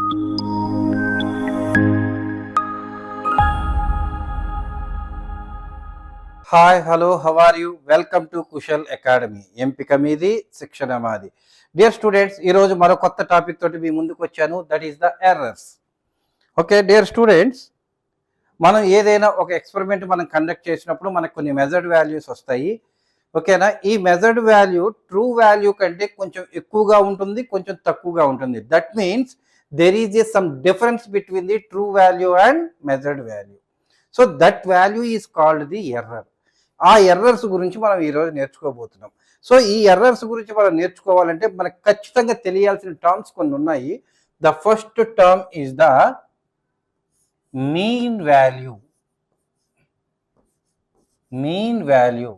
Hi hello how are you welcome to Kushal academy. ఎంపిక మీది శిక్షణ మాది. డియర్ స్టూడెంట్స్, ఈరోజు మరో కొత్త టాపిక్ తోటి మీ ముందుకు వచ్చాను. That is the errors. Okay dear students, మనం ఏదైనా ఒక ఎక్స్పెరిమెంట్ మనం కండక్ట్ చేసినప్పుడు మనకు కొన్ని మెజర్డ్ వాల్యూస్ వస్తాయి. ఓకేనా? ఈ మెజర్డ్ వాల్యూ ట్రూ వాల్యూ కంటే కొంచెం ఎక్కువగా ఉంటుంది, కొంచెం తక్కువగా ఉంటుంది. That means there is some difference between the true value and measured value. So that value is called the error. ఆ ఎర్రర్స్ గురించి మనం ఈరోజు నేర్చుకోబోతున్నాం. సో ఈ ఎర్రర్స్ గురించి మనం నేర్చుకోవాలంటే మనకు ఖచ్చితంగా తెలియాల్సిన టర్మ్స్ కొన్ని ఉన్నాయి. The first term is the mean value. Mean value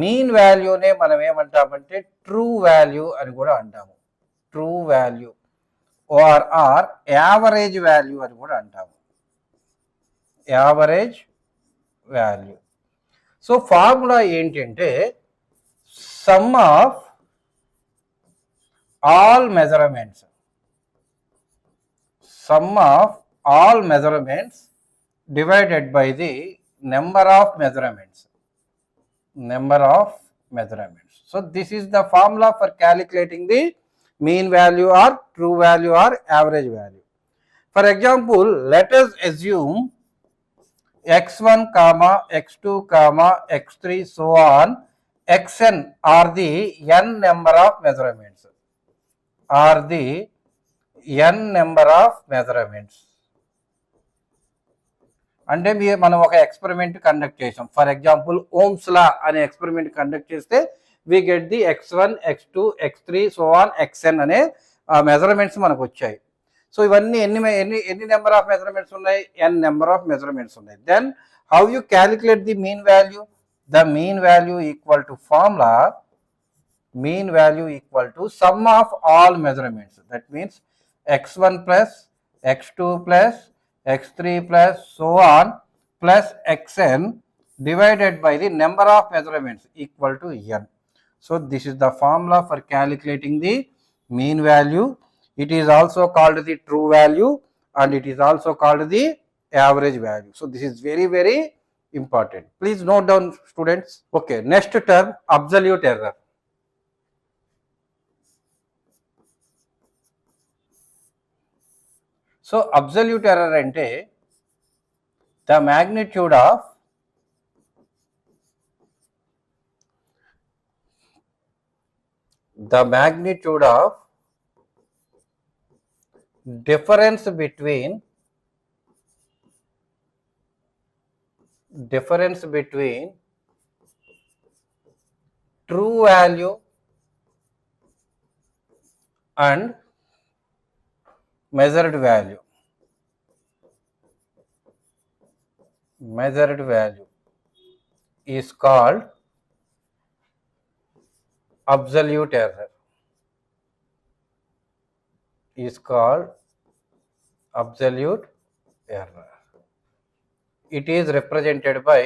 mean వాల్యూనే మనం ఏమంటామంటే ట్రూ వాల్యూ అని కూడా అంటాము. True value or average value అని కూడా అంటాము. Average value. సో ఫార్ములా ఏంటంటే sum of all measurements, sum of all measurements divided by the number of measurements. Number of measurements. So this is the formula for calculating the mean value or true value or average value. For example, let us assume x1 comma x2 comma x3 so on xn are the n number of measurements. Are the n number of measurements. అంటే మనం ఒక experiment conduct చేసాం. For example Ohm's law అనే experiment conduct చేస్తే we get the x1 x2 x3 so on xn అనే measurements మనకు వచ్చాయి. So ఇవన్నీ ఎన్ని నెంబర్ ఆఫ్ మెజర్మెంట్స్ ఉన్నాయి? n నెంబర్ ఆఫ్ మెజర్మెంట్స్ ఉన్నాయి. Then how you calculate the mean value? The mean value equal to formula mean value equal to sum of all measurements. That means x1 plus x2 plus x3 plus so on plus xn divided by the number of measurements equal to n. So this is the formula for calculating the mean value. It is also called the true value and it is also called the average value. So this is very very important. Please note down, students. Okay, next term, absolute error. So absolute error ante the magnitude of difference between true value and measured value. Measured value is called absolute error. Is called absolute error. It is represented by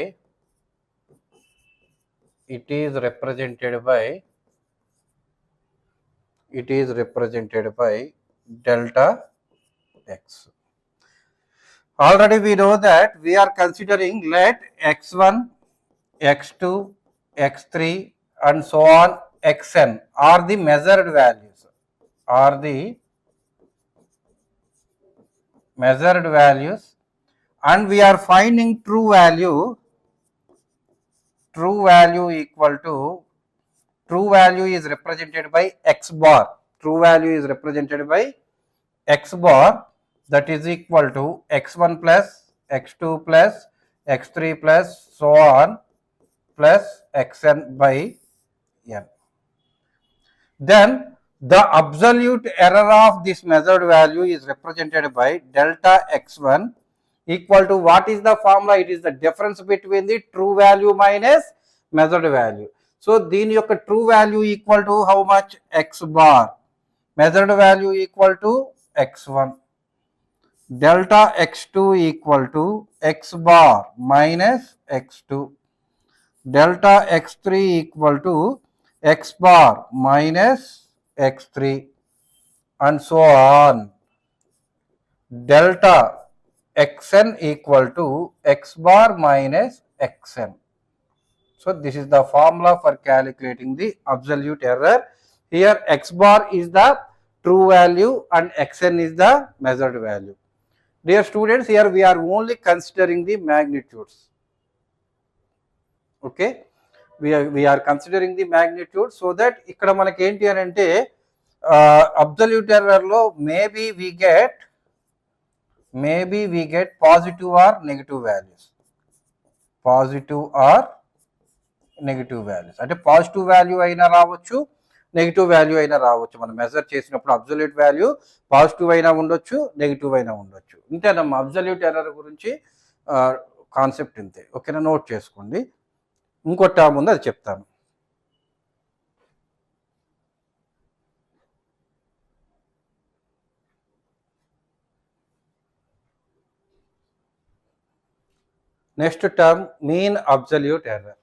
delta x. Already we know that we are considering let x1, x2, x3 and so on xn are the measured values. And we are finding true value equal to true value is represented by x bar. True value is represented by x bar. That is equal to x1 plus x2 plus x3 plus so on plus xn by n. Then the absolute error of this measured value is represented by delta x1 equal to what is the formula? It is the difference between the true value minus measured value. So దీని యొక్క true value equal to how much? X bar. Measured value equal to x1. Delta x2 equal to x bar minus x2. Delta x3 equal to x bar minus x3 and so on. delta xn equal to x bar minus xn. So this is the formula for calculating the absolute error. Here x bar is the true value and xn is the measured value. Dear students, here we are only considering the magnitudes. Okay, we are considering the magnitude, so that ikkada manaki enti ani ante absolute error lo maybe we get positive or negative values. Positive or negative values అంటే positive value అయినా రావచ్చు, negative value అయినా రావచ్చు. మనం measure చేసినప్పుడు absolute value positive అయినా ఉండొచ్చు, negative అయినా ఉండొచ్చు. ఇంతేనమ్మా అబ్జల్యూట్ ఎర్రర్ గురించి కాన్సెప్ట్ ఇంతే. ఓకేనా, నోట్ చేసుకోండి. ఇంకో టర్మ్ ఉంది, అది చెప్తాను. Next term mean absolute error.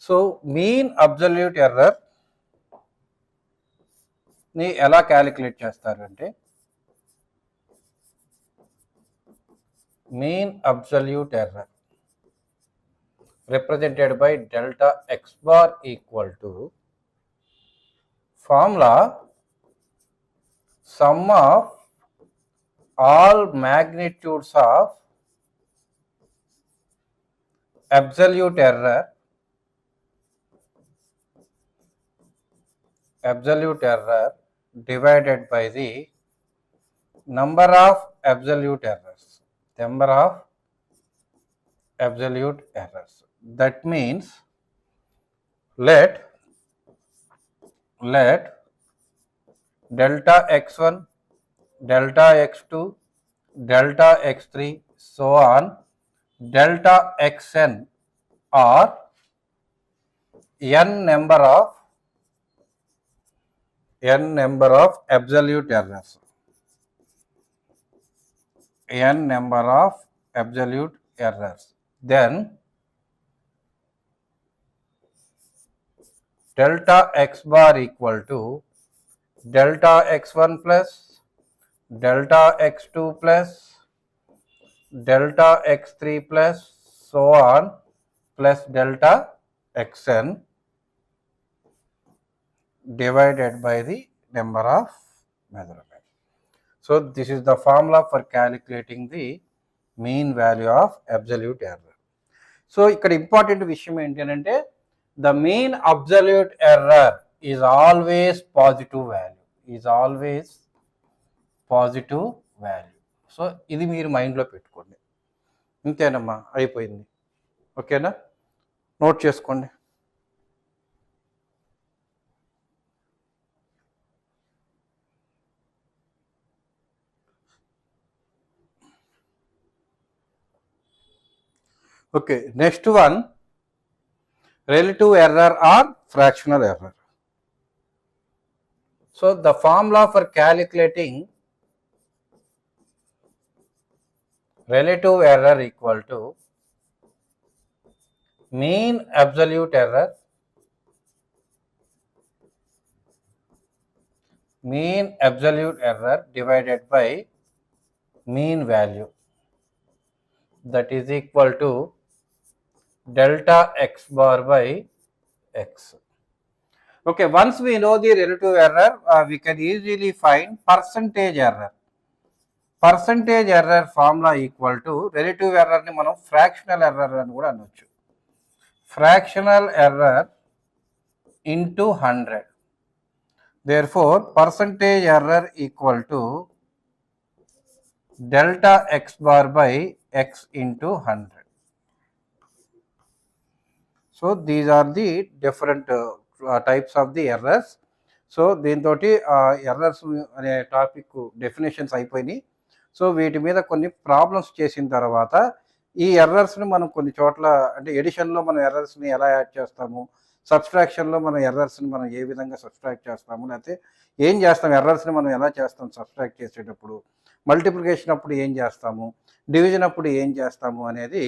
So mean absolute error ని ఎలా క్యాలిక్యులేట్ చేస్తారంటే, mean absolute error represented by delta x bar equal to formula sum of all magnitudes of absolute error divided by the number of absolute errors. That means let delta x1, delta x2, delta x3, so on, delta xn are n number of absolute errors. Then delta x bar equal to delta x1 plus delta x2 plus delta x3 plus so on plus delta xn divided by the number of measurements. So this is the formula for calculating the mean value of absolute error. So ఇక్కడ important విషయం ఏంటి అంటే, the mean absolute error is always positive value. So ఇది మీరు మైండ్లో పెట్టుకోండి. ఇంతేనమ్మా, అయిపోయింది. ఓకేనా, నోట్ చేసుకోండి. Okay, next one, relative error or fractional error. So the formula for calculating relative error equal to mean absolute error divided by mean value, that is equal to delta x bar by x. Okay, once we know the relative error, we can easily find percentage error. Percentage error formula equal to relative error ni మనం fractional error అని కూడా అనొచ్చు. Fractional error into 100. Therefore, percentage error equal to delta x bar by x into 100. So these are the different types of the errors. So దీంతో errors అనే topic definitions అయిపోయినాయి. So వీటి మీద కొన్ని ప్రాబ్లమ్స్ చేసిన తర్వాత ఈ ఎర్రర్స్ని మనం కొన్ని చోట్ల, అంటే ఎడిషన్లో మనం ఎర్రర్స్ని ఎలా యాడ్ చేస్తాము, సబ్స్ట్రాక్షన్లో మనం ఎర్రర్స్ని మనం ఏ విధంగా సబ్స్ట్రాక్ట్ చేస్తాము, లేకపోతే ఏం చేస్తాం, ఎర్రర్స్ని మనం ఎలా చేస్తాం సబ్స్ట్రాక్ట్ చేసేటప్పుడు, మల్టిప్లికేషన్ అప్పుడు ఏం చేస్తాము, డివిజన్ అప్పుడు ఏం చేస్తాము అనేది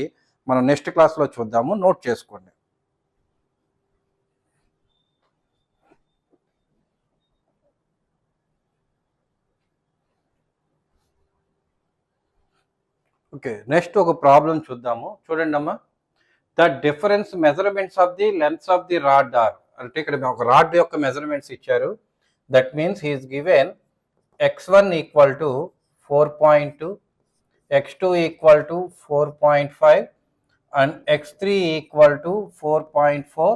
మనం నెక్స్ట్ క్లాస్లో చూద్దాము. నోట్ చేసుకోండి. ఓకే, నెక్స్ట్ ఒక ప్రాబ్లం చూద్దాము. చూడండి అమ్మా, the difference measurements of the lengths of the rod are, అంటే ఇక్కడ ఒక రాడ్ యొక్క మెజర్మెంట్స్ ఇచ్చారు. That means he is given x1 equal to 4.2, x2 equal to 4.5 and x3 equal to 4.4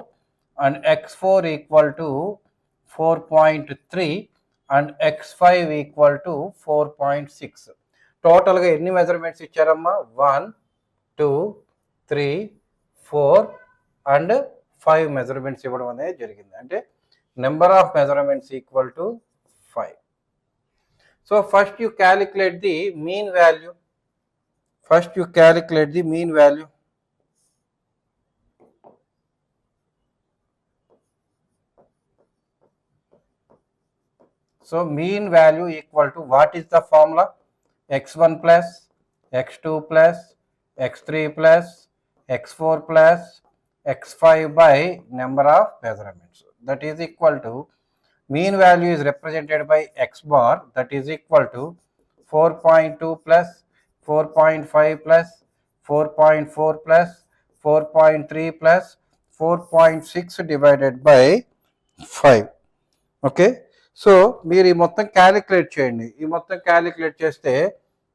and x4 equal to 4.3 and x5 equal to 4.6. టోటల్గా ఎన్ని measurements ఇచ్చారమ్మా? 1, 2, 3, 4 and 5 measurements ఇవ్వడం అనేది జరిగింది. అంటే number of measurements equal to 5. So first you calculate the mean value. So mean value equal to, what is the formula? x1 plus x2 plus x3 plus x4 plus x5 by number of measurements. That is equal to, mean value is represented by x bar, that is equal to 4.2 plus 4.5 plus 4.4 plus 4.3 plus 4.6 divided by 5. Okay, so మీరు ఈ మొత్తం calculate చేయండి. ఈ మొత్తం calculate చేస్తే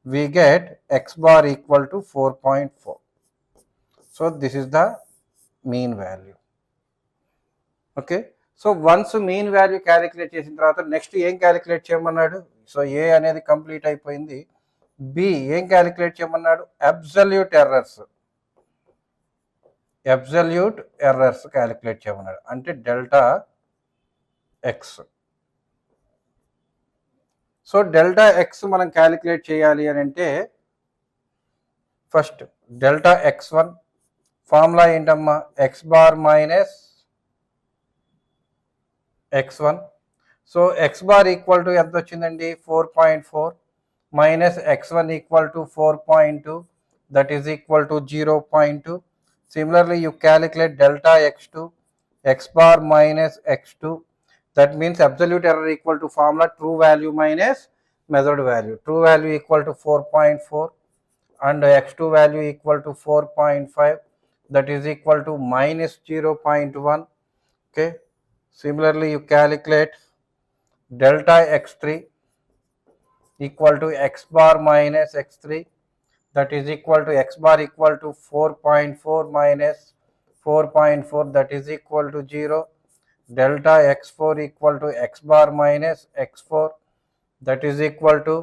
we get x bar equal to 4.4. So this is the mean value. Okay, so once mean value calculate చేసిన తర్వాత next ఏం క్యాలిక్యులేట్ చేయమన్నాడు? సో ఏ అనేది కంప్లీట్ అయిపోయింది. బి ఏం క్యాలిక్యులేట్ చేయమన్నాడు? అబ్సల్యూట్ ఎర్రర్స్ క్యాలిక్యులేట్ చేయమన్నాడు, అంటే delta X. So delta X మనం క్యాలిక్యులేట్ చేయాలి అని అంటే ఫస్ట్ డెల్టా x1 ఫార్ములా ఏంటమ్మా? X bar minus x1. So X bar equal to ఎంత వచ్చిందండి? 4.4 minus x1 equal to 4.2, that is equal to 0.2. Similarly you calculate delta x2, X bar minus x2. That means absolute error equal to formula true value minus measured value. True value equal to 4.4 and x2 value equal to 4.5, that is equal to minus 0.1. Okay, similarly you calculate delta x3 equal to x bar minus x3, that is equal to x bar equal to 4.4 minus 4.4, that is equal to 0. Delta x4 equal to x bar minus x4, that is equal to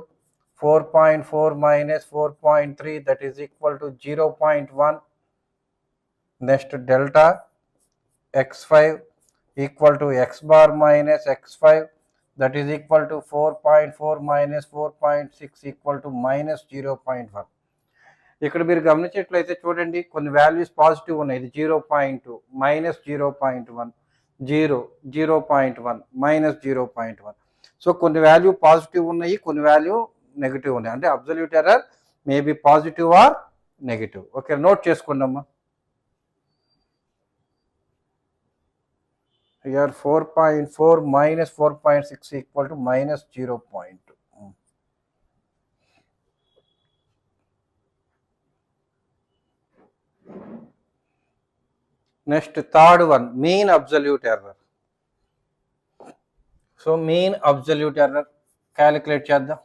4.4 minus 4.3, that is equal to 0.1. Next delta x5 equal to x bar minus x5, that is equal to 4.4 minus 4.6 equal to minus 0.1. ఇక్కడ మీరు గమనించేట్లయితే చూడండి, కొన్ని values positive ఉన్నాయి. ఇది 0.2 minus 0.1 0, 0.1 minus 0.1. So కొన్ని value positive ఉన్నాయి, కొన్ని value negative ఉన్నాయి. అంటే absolute error may be positive or negative. Okay, note చేసుకోండి అమ్మా. Here 4.4 minus 4.6 equal to minus 0.2. Next third one, mean absolute error. So mean absolute error calculate చేద్దాం.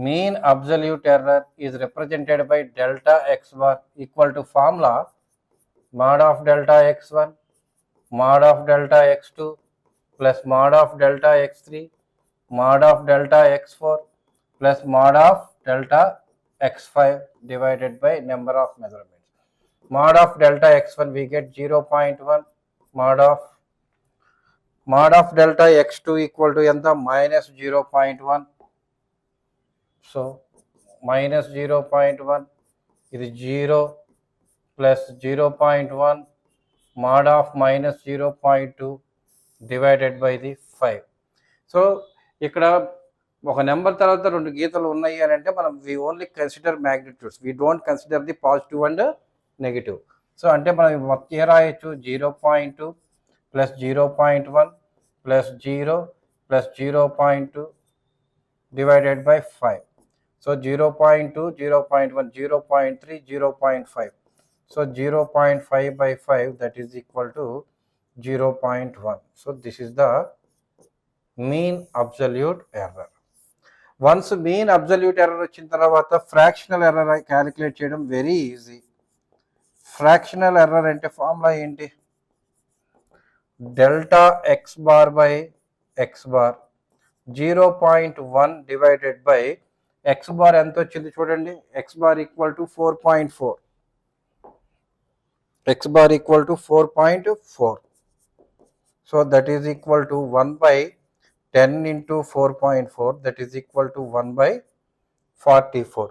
Mean absolute error is represented by delta X bar equal to formula mod of delta x1 mod of delta x2 plus mod of delta x3 mod of delta x4 plus mod of delta x5 divided by number of measurements. Mod of delta x1 we get 0.1, mod of delta x2 equal to enta minus 0.1. so minus 0.1 ఇది 0 plus 0.1 mod of minus 0.2 divided by the 5. So ఇక్కడ ఒక number తర్వాత రెండు గీతలు ఉన్నాయి అని అంటే మనం we only consider magnitudes, we don't consider the positive and negative. So అంటే మనం మొత్తం ఏ రాయొచ్చు? 0.2 plus 0.1 plus 0 plus 0.2 divided by 5. So 0.2, 0.1, 0.3, 0.5. So 0.5 by 5, that is equal to 0.1. So this is the mean absolute error. Once mean absolute error వచ్చిన తర్వాత fractional error calculate చేయడం very easy. Fractional error అంటే formula ఏంటి? Delta X bar by X bar 0.1 divided by X bar ఎంత వచ్చింది చూడండి. X bar equal to 4.4. X bar equal to 4.4. So that is equal to 1 by 10 into 4.4, that is equal to 1 by 44.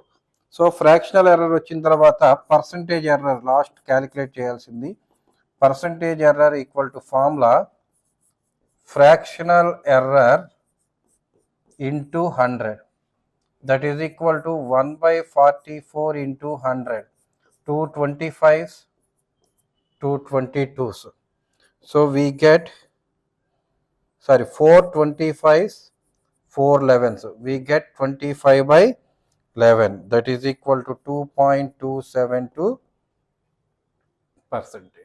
So fractional error వచ్చిన తర్వాత percentage error last calculate చేయాల్సింది. Percentage error equal to formula fractional error into 100, that is equal to 1 by 44 into 100, 225s, 222s. So we get 425s, 411s. We get 25 by 11. That is equal to 2.272%.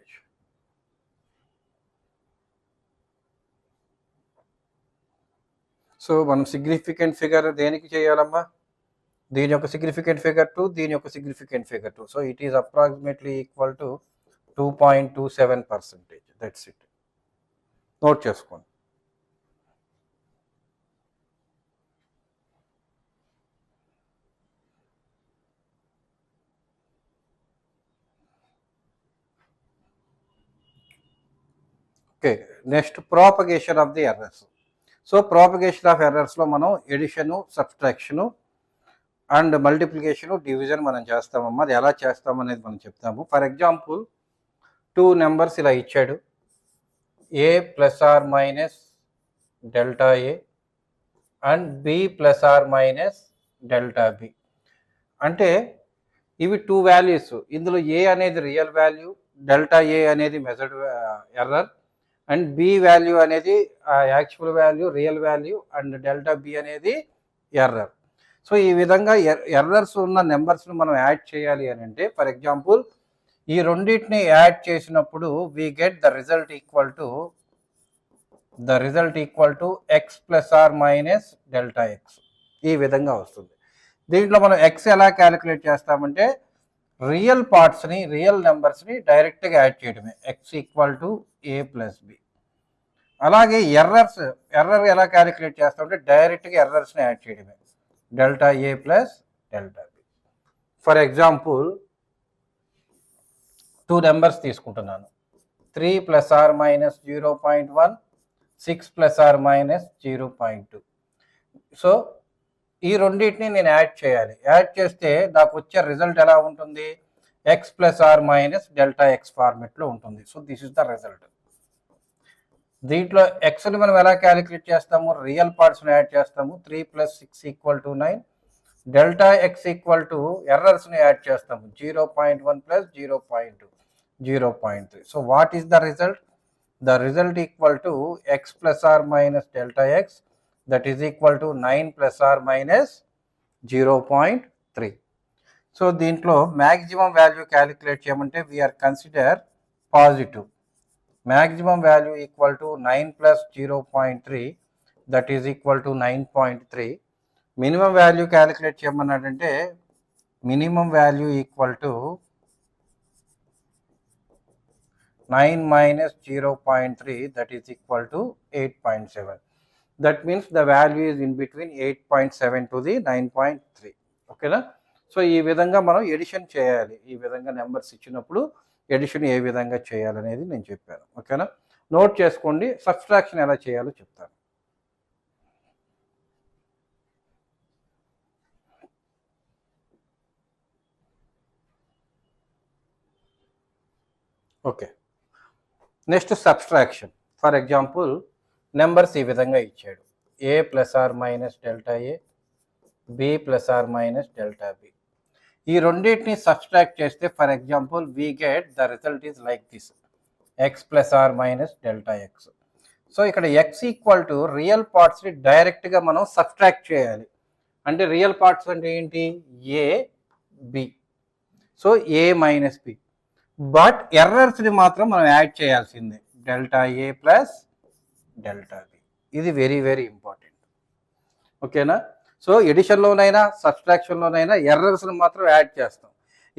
So మనం significant figure దేనికి చేయాలమ్మా? దీని యొక్క significant figure 2, దీని యొక్క significant figure 2. So it is approximately equal to 2.27%. That's it. Note చేసుకోండి. Okay, next propagation of the errors. So propagation of ఎర్రర్స్లో మనం addition, subtraction and multiplication, division మనం చేస్తామమ్మా. అది ఎలా చేస్తామనేది మనం చెప్తాము. ఫర్ ఎగ్జాంపుల్ 2 నెంబర్స్ ఇలా ఇచ్చాడు, A plus or minus delta A and B plus or minus delta B. అంటే ఇవి 2 వాల్యూస్. ఇందులో ఏ అనేది రియల్ వాల్యూ, డెల్టా ఏ అనేది measured error, and B value అనేది actual value, real value, and delta B అనేది error. So ఈ విధంగా errors ఉన్న నెంబర్స్ను మనం యాడ్ చేయాలి అని అంటే, ఫర్ ఎగ్జాంపుల్ ఈ రెండింటిని యాడ్ చేసినప్పుడు we get the result equal to X plus or minus delta x. ఈ విధంగా వస్తుంది. దీంట్లో మనం ఎక్స్ ఎలా క్యాలిక్యులేట్ చేస్తామంటే, రియల్ పార్ట్స్ని, రియల్ నెంబర్స్ని డైరెక్ట్గా యాడ్ చేయడమే. X equal to a plus b. అలాగే ఎర్రర్ ఎలా క్యాలిక్యులేట్ చేస్తామంటే, డైరెక్ట్గా ఎర్రర్స్ని యాడ్ చేయడమే. Delta a plus delta b. For example 2 numbers తీసుకుంటున్నాను. 3 plus or minus 0.1, 6 plus or minus 0.2. So ఈ రెండింటిని నేను యాడ్ చేయాలి. యాడ్ చేస్తే నాకు వచ్చే రిజల్ట్ ఎలా ఉంటుంది? X plus or minus delta X ఫార్మెట్లో ఉంటుంది. So this is the result. దీంట్లో ఎక్స్ని మనం ఎలా క్యాలిక్యులేట్ చేస్తాము? రియల్ పార్ట్స్ని యాడ్ చేస్తాము. 3 plus 6 equal to 9. Delta X equal to ఎర్రర్స్ని యాడ్ చేస్తాము. 0.1 plus 0.2, 0.3. So what is the result? The result equal to X plus or minus delta X, that is equal to 9 plus or minus 0.3. So దీంట్లో maximum value calculate చేయమంటే we are consider positive. maximum value equal to 9 plus 0.3, that is equal to 9.3. minimum value calculate చేయమన్నాడంటే minimum value equal to 9 minus 0.3, that is equal to 8.7. that means the value is in between 8.7 to the 9.3. ఓకేనా? So ఈ విధంగా మనం edition చేయాలి. ఈ విధంగా numbers ఇచ్చినప్పుడు edition ఏ విధంగా చేయాలనేది నేను చెప్పాను. ఓకేనా? నోట్ చేసుకోండి. సబ్స్ట్రాక్షన్ ఎలా చేయాలో చెప్తాను. Okay, next subtraction. For example numbers ఈ విధంగా ఇచ్చాడు. A plus or minus delta A, B plus or minus delta B. ఈ రెండింటిని సబ్స్ట్రాక్ట్ చేస్తే for example we get the result is like this, X plus or minus delta X. So ఇక్కడ X equal to real పార్ట్స్ని డైరెక్ట్గా మనం subtract చేయాలి. అంటే real parts అంటే ఏంటి, A B. So A minus B. But ఎర్రర్స్ని మాత్రం మనం యాడ్ చేయాల్సిందే, delta a plus delta b. ఇది వెరీ వెరీ ఇంపార్టెంట్. ఓకేనా. సో ఎడిషన్లోనైనా సబ్స్ట్రాక్షన్లోనైనా ఎర్రర్స్ని మాత్రం యాడ్ చేస్తాం.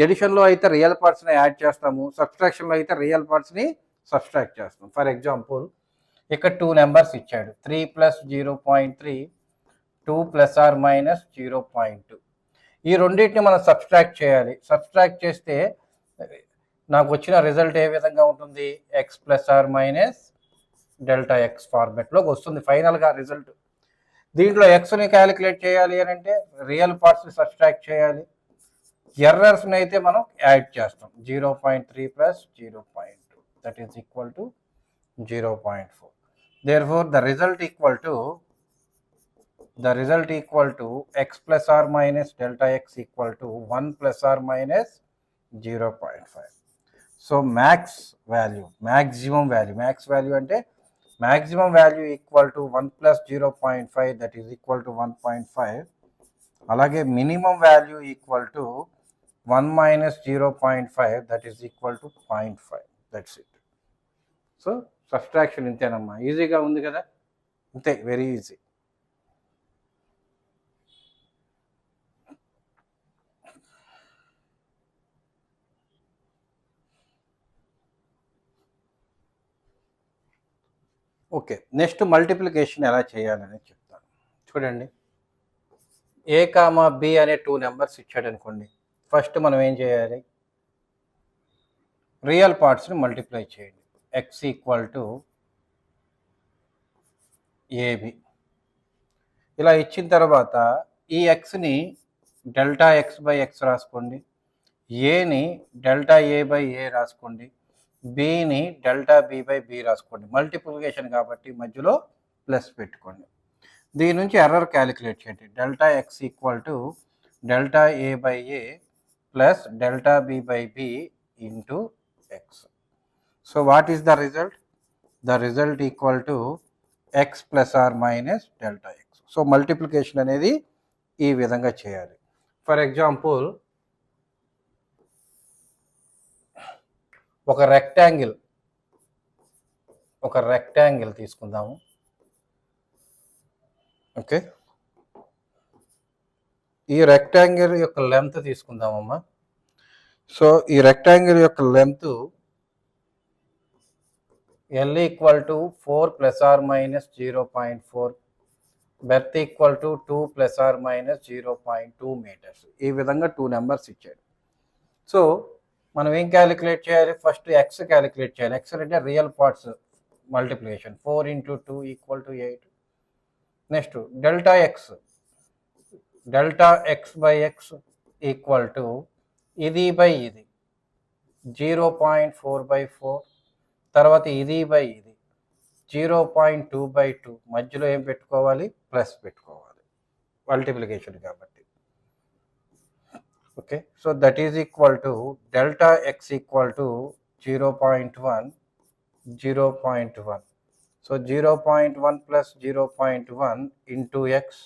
ఎడిషన్లో అయితే రియల్ పార్ట్స్ని యాడ్ చేస్తాము, సబ్స్ట్రాక్షన్లో అయితే రియల్ పార్ట్స్ని సబ్స్ట్రాక్ట్ చేస్తాం. ఫర్ ఎగ్జాంపుల్ ఇక్కడ 2 నెంబర్స్ ఇచ్చాడు, 3 ప్లస్ 0.3, 2 ప్లస్ ఆర్ మైనస్ 0.2. ఈ రెండింటిని మనం సబ్స్ట్రాక్ట్ చేయాలి. సబ్స్ట్రాక్ట్ చేస్తే నాకు వచ్చిన రిజల్ట్ ఏ విధంగా ఉంటుంది, X plus or minus delta X ఫార్మెట్లోకి వస్తుంది ఫైనల్గా రిజల్ట్. దీంట్లో ఎక్స్ని క్యాలిక్యులేట్ చేయాలి అని అంటే రియల్ పార్ట్స్ని సబ్స్ట్రాక్ట్ చేయాలి, ఎర్రర్స్ని అయితే మనం యాడ్ చేస్తాం. 0.3 plus 0.2 that is equal to 0.4. Therefore the result equal to x plus or minus delta x equal to 1 plus or minus 0.5. So max value అంటే maximum value equal to 1 plus 0.5 that is equal to 1.5. అలాగే minimum value equal to 1 minus 0.5 that is equal to 0.5. That's it. So subtraction ఇంతేనమ్మా, ఈజీగా ఉంది కదా, అంతే, very easy. Okay, next multiplication ఎలా చేయాలని చెప్తాను. చూడండి, ఏ కామా బి అనే 2 నెంబర్స్ ఇచ్చాడు అనుకోండి. ఫస్ట్ మనం ఏం చేయాలి, రియల్ పార్ట్స్ని మల్టిప్లై చేయండి. x ఈక్వల్ టు ఏబి ఇలా ఇచ్చిన తర్వాత ఈ ఎక్స్ని డెల్టా ఎక్స్ బై ఎక్స్ రాసుకోండి, ఏని డెల్టా ఏ బై ఏ రాసుకోండి, బిని డెల్టా బి బై బి రాసుకోండి. మల్టిప్లికేషన్ కాబట్టి మధ్యలో ప్లస్ పెట్టుకోండి. దీని నుంచి ఎర్రర్ క్యాలిక్యులేట్ చేయండి. Delta X equal to delta A by A plus delta B by B into X. So what is the result? The result equal to X plus or minus delta X. So multiplication అనేది ఈ విధంగా చేయాలి. For example ఒక rectangle తీసుకుందాము. Okay, ఈ rectangle యొక్క length తీసుకుందామమ్మా. So ఈ రెక్టాంగిల్ యొక్క length L equal to 4 plus or minus 0.4, breadth equal to 2 plus or minus 0.2 metres. ఈ విధంగా 2 నెంబర్స్ ఇచ్చాడు. సో మనం ఏం క్యాలిక్యులేట్ చేయాలి, ఫస్ట్ ఎక్స్ క్యాలిక్యులేట్ చేయాలి. ఎక్స్ అంటే real parts multiplication, 4 into 2 equal to 8. Next delta X by X equal to ఇది by ఇది 0.4/4, తర్వాత ఇది బై ఇది 0.2/2. మధ్యలో ఏం పెట్టుకోవాలి, ప్లస్ పెట్టుకోవాలి, మల్టిప్లికేషన్ కాబట్టి. Okay, so that is equal to delta X equal to 0.1. So 0.1 plus 0.1 into x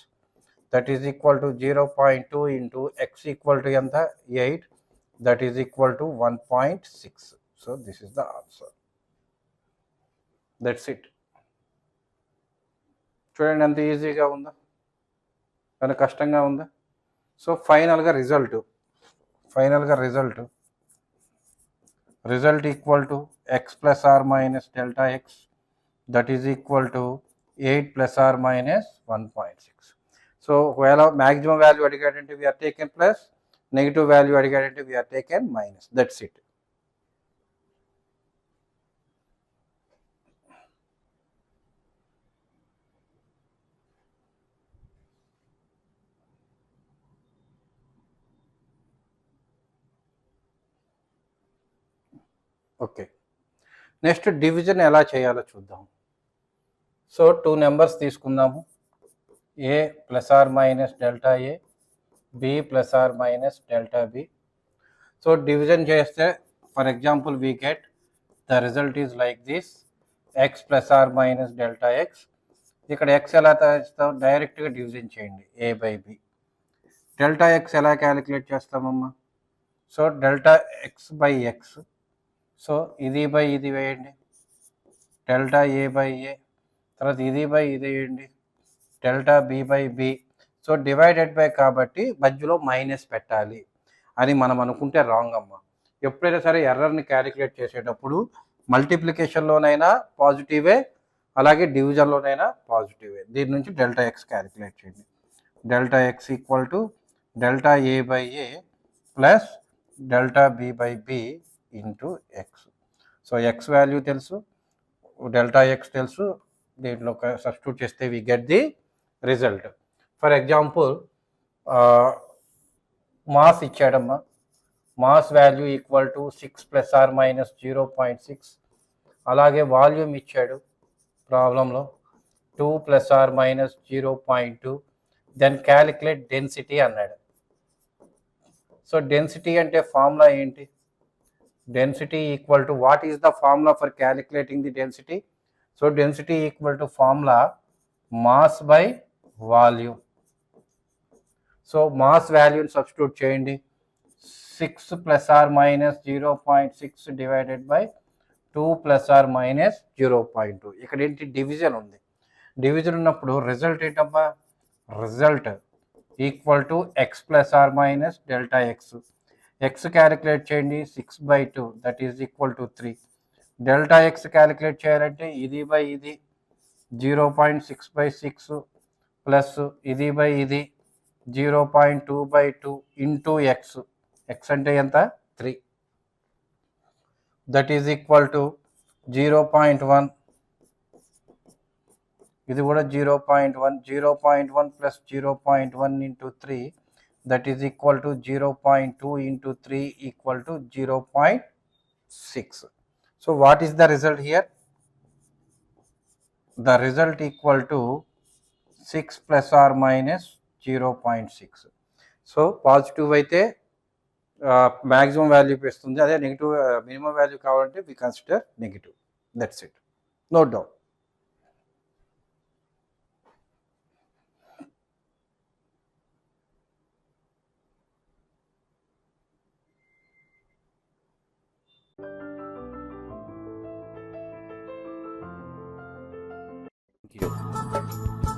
that is equal to 0.2 into x equal to ఎంత, 8, that is equal to 1.6. So this is the answer. That's it. చూడండి ఎంత ఈజీగా ఉందా, కానీ కష్టంగా ఉందా? So ఫైనల్గా result equal to X plus or minus delta X that is equal to 8 plus or minus 1.6. So ఒకవేళ మ్యాక్సిమం వాల్యూ అడిగాడంటే we are taken plus, negative value అడిగాడంటే we are taken minus. That's it. Okay, next division ఎలా చేయాలో చూద్దాం. So 2 numbers తీసుకుందాము, A plus or minus delta A, B plus or minus delta B. So division చేస్తే for example we get the result is like this, X plus or minus delta X. ఇక్కడ X ఎలా ఇస్తాం, డైరెక్ట్గా division చేయండి, A by B. Delta X ఎలా calculate చేస్తామమ్మా? So delta X by X, so ఇది by ఇది వేయండి, డెల్టా ఏ బై ఏ, తర్వాత ఇది బై ఇది వేయండి, delta B by b. So divided by కాబట్టి మధ్యలో మైనస్ పెట్టాలి అని మనం అనుకుంటే రాంగ్ అమ్మ. ఎప్పుడైనా సరే ఎర్రర్ని క్యాలిక్యులేట్ చేసేటప్పుడు మల్టిప్లికేషన్లోనైనా పాజిటివే, అలాగే డివిజన్లోనైనా పాజిటివే. దీని నుంచి డెల్టా ఎక్స్ క్యాలిక్యులేట్ చేయండి. Delta X equal to delta A by A plus delta B by B into X. So X value తెలుసు, డెల్టా ఎక్స్ తెలుసు, దీంట్లో సబ్స్టిట్యూట్ చేస్తే we get the result. For example mass ఇచ్చాడమ్మా, mass value equal to 6 plus or minus 0.6. అలాగే volume ఇచ్చాడు ప్రాబ్లంలో 2 plus or minus 0.2. Then calculate density అన్నాడు. So density అంటే ఫార్ములా ఏంటి? Density equal to, what is the formula for calculating the density? So density equal to formula mass by volume. So mass వాల్యూని substitute చేయండి. 6 plus or minus 0.6 divided by 2 plus or minus 0.2. ఇక్కడ ఏంటి? Division ఉంది. Division ఉన్నప్పుడు result ఏంటమ్మా? Result equal to X plus or minus delta x. X calculate చేయండి, 6/2 that is equal to 3. Delta X calculate చేయాలంటే ఇది బై ఇది 0.6/6 ప్లస్ ఇది బై ఇది 0.2/2 ఇంటూ ఎక్స్. ఎక్స్ అంటే ఎంత? 3. దట్ ఈజ్ ఈక్వల్ టు 0.1, ఇది కూడా 0.1, 0.1 plus 0.1 into 3 that is equal to 0.2 into 3 equal to 0.6. So what is the result here? The result equal to 6 plus or minus 0.6. So positive అయితే maximum value ఇస్తుంది, అదే negative minimum value కావాలంటే we consider negative. That's it, note down. Thank you.